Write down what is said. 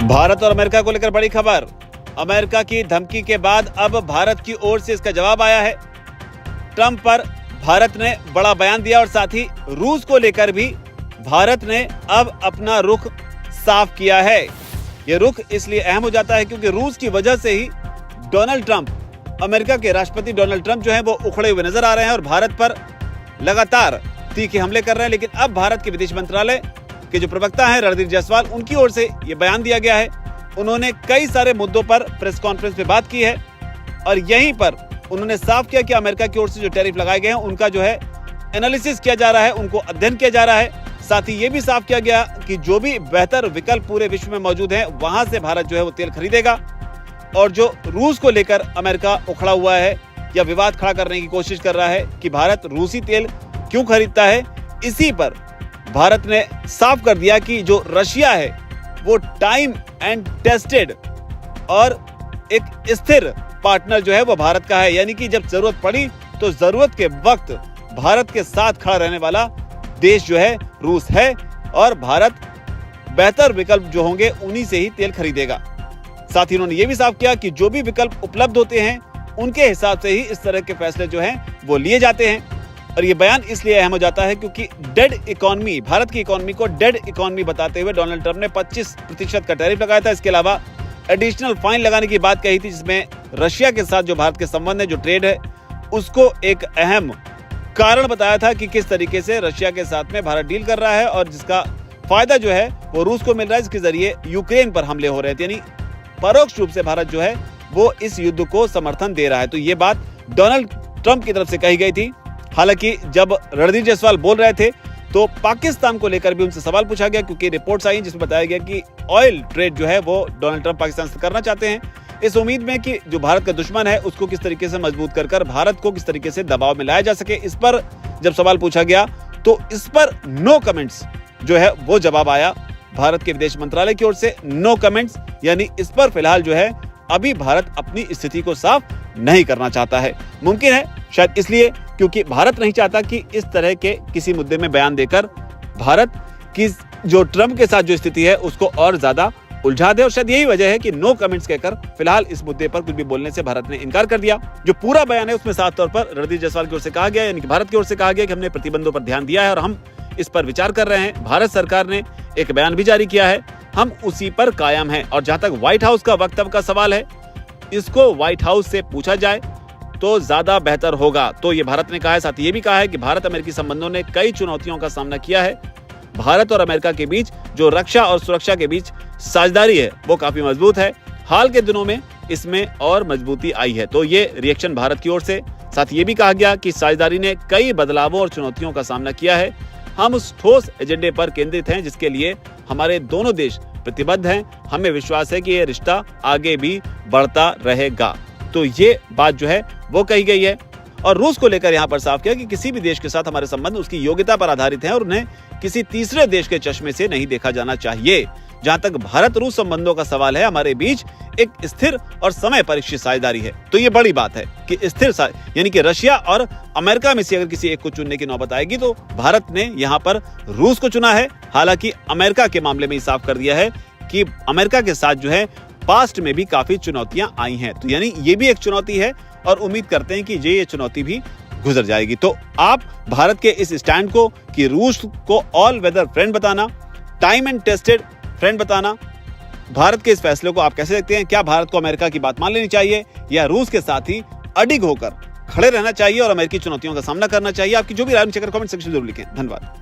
भारत और अमेरिका को लेकर बड़ी खबर। अमेरिका की धमकी के बाद अब भारत की ओर से इसका जवाब आया है। ट्रंप पर भारत ने बड़ा बयान दिया और साथ ही रूस को लेकर भी भारत ने अब अपना रुख साफ किया है। ये रुख इसलिए अहम हो जाता है क्योंकि रूस की वजह से ही डोनाल्ड ट्रंप, अमेरिका के राष्ट्रपति डोनाल्ड ट्रंप जो है वो उखड़े हुए नजर आ रहे हैं और भारत पर लगातार तीखे हमले कर रहे हैं। लेकिन अब भारत के विदेश मंत्रालय के जो प्रवक्ता हैं रणधीर जायसवाल, उनकी ओर से ये बयान दिया गया है। उन्होंने कई सारे मुद्दों पर प्रेस कॉन्फ्रेंस में बात की है और यहीं पर उन्होंने साफ किया कि अमेरिका की ओर से जो टैरिफ लगाए गए हैं उनका जो है एनालिसिस किया जा रहा है, उनको अध्ययन किया जा रहा है। साथ ही ये भी साफ किया गया कि जो भी बेहतर विकल्प पूरे विश्व में मौजूद हैं वहां से भारत जो है वो तेल खरीदेगा। और जो रूस को लेकर अमेरिका उखड़ा हुआ है या विवाद खड़ा करने की कोशिश कर रहा है कि भारत रूसी तेल क्यों खरीदता है, इसी पर भारत ने साफ कर दिया कि जो रशिया है वो टाइम एंड टेस्टेड और एक स्थिर पार्टनर जो है वो भारत का है। यानी कि जब जरूरत पड़ी तो जरूरत के वक्त भारत के साथ खड़ा रहने वाला देश जो है रूस है और भारत बेहतर विकल्प जो होंगे उन्हीं से ही तेल खरीदेगा। साथ ही उन्होंने ये भी साफ किया कि जो भी विकल्प उपलब्ध होते हैं उनके हिसाब से ही इस तरह के फैसले जो हैं वो लिए जाते हैं। और ये बयान इसलिए अहम हो जाता है क्योंकि डेड इकोनॉमी, भारत की इकोनॉमी को डेड इकोनॉमी बताते हुए डोनाल्ड ट्रंप ने 25% का टैरिफ लगाया था। इसके अलावा एडिशनल फाइन लगाने की बात कही थी, जिसमें रशिया के साथ जो भारत के संबंध है, जो ट्रेड है, उसको एक अहम कारण बताया था कि किस तरीके से रशिया के साथ में भारत डील कर रहा है और जिसका फायदा जो है वो रूस को मिल रहा है, जिसके जरिए यूक्रेन पर हमले हो रहे थे। यानी परोक्ष रूप से भारत जो है वो इस युद्ध को समर्थन दे रहा है। तो ये बात डोनाल्ड ट्रंप की तरफ से कही गई थी। हालांकि जब रणधीर जायसवाल बोल रहे थे तो पाकिस्तान को लेकर भी उनसे सवाल पूछा गया, क्योंकि रिपोर्ट्स आई जिसमें बताया गया कि ऑयल ट्रेड जो है वो डोनाल्ड ट्रंप पाकिस्तान से करना चाहते हैं, इस उम्मीद में कि जो भारत का दुश्मन है उसको किस तरीके से मजबूत कर भारत को किस तरीके से दबाव में लाया जा सके। इस पर जब सवाल पूछा गया तो इस पर नो कमेंट्स जो है वो जवाब आया भारत के विदेश मंत्रालय की ओर से। नो कमेंट्स यानी इस पर फिलहाल जो है अभी भारत अपनी स्थिति को साफ नहीं करना चाहता है। मुमकिन है शायद इसलिए क्योंकि भारत नहीं चाहता कि इस तरह के किसी मुद्दे में बयान देकर भारत की जो ट्रंप के साथ जो स्थिति है उसको और ज्यादा उलझा दे। और शायद यही वजह है कि नो कमेंट्स कहकर फिलहाल इस मुद्दे पर कुछ भी बोलने से भारत ने इनकार कर दिया। जो पूरा बयान है उसमें साफ तौर पर रणधीर जायसवाल की ओर से कहा गया, यानी कि भारत की ओर से कहा गया कि हमने प्रतिबंधों पर ध्यान दिया है और हम इस पर विचार कर रहे हैं। भारत सरकार ने एक बयान भी जारी किया है, हम उसी पर कायम हैं। और जहां तक व्हाइट हाउस का वक्तव्य का सवाल है, इसको व्हाइट हाउस से पूछा जाए तो ज्यादा बेहतर होगा, तो ये भारत ने कहा है। साथ ही ये भी कहा है कि भारत अमेरिकी संबंधों ने कई चुनौतियों का सामना किया है। भारत और अमेरिका के बीच जो रक्षा और सुरक्षा के बीच साझेदारी है वो काफी मजबूत है। हाल के दिनों में इसमें और मजबूती आई है, तो ये रिएक्शन भारत की ओर से। साथ ये भी कहा गया कि साझेदारी ने कई बदलावों और चुनौतियों का सामना किया है। हम उस ठोस एजेंडे पर केंद्रित हैं जिसके लिए हमारे दोनों देश प्रतिबद्ध हैं। हमें विश्वास है कि ये रिश्ता आगे भी बढ़ता रहेगा। तो ये बात जो है वो कही गई है। और रूस को लेकर यहाँ पर साफ किया कि किसी भी देश के साथ हमारे संबंध उसकी योग्यता पर आधारित हैं और उन्हें किसी तीसरे देश के चश्मे से नहीं देखा जाना चाहिए। जहां तक भारत रूस संबंधों का सवाल है, हमारे बीच एक स्थिर और समय परिचित साझेदारी है। तो ये बड़ी बात है कि स्थिर यानी कि रशिया और अमेरिका में से अगर किसी एक को चुनने की नौबत आएगी तो भारत ने यहाँ पर रूस को चुना है। हालांकि अमेरिका के मामले में साफ कर दिया है कि अमेरिका के साथ जो है पास्ट में भी काफी चुनौतियां आई हैं, तो यानी ये भी एक चुनौती है और उम्मीद करते हैं कि ये चुनौती भी गुजर जाएगी। तो आप भारत के इस स्टैंड को कि रूस को ऑल वेदर फ्रेंड बताना, टाइम एंड टेस्टेड फ्रेंड बताना, भारत के इस फैसले को आप कैसे देखते हैं? क्या भारत को अमेरिका की बात मान लेनी चाहिए या रूस के साथ ही अडिग होकर खड़े रहना चाहिए और अमेरिकी चुनौतियों का सामना करना चाहिए? आपकी जो भी राय है कमेंट सेक्शन में जरूर लिखें। धन्यवाद।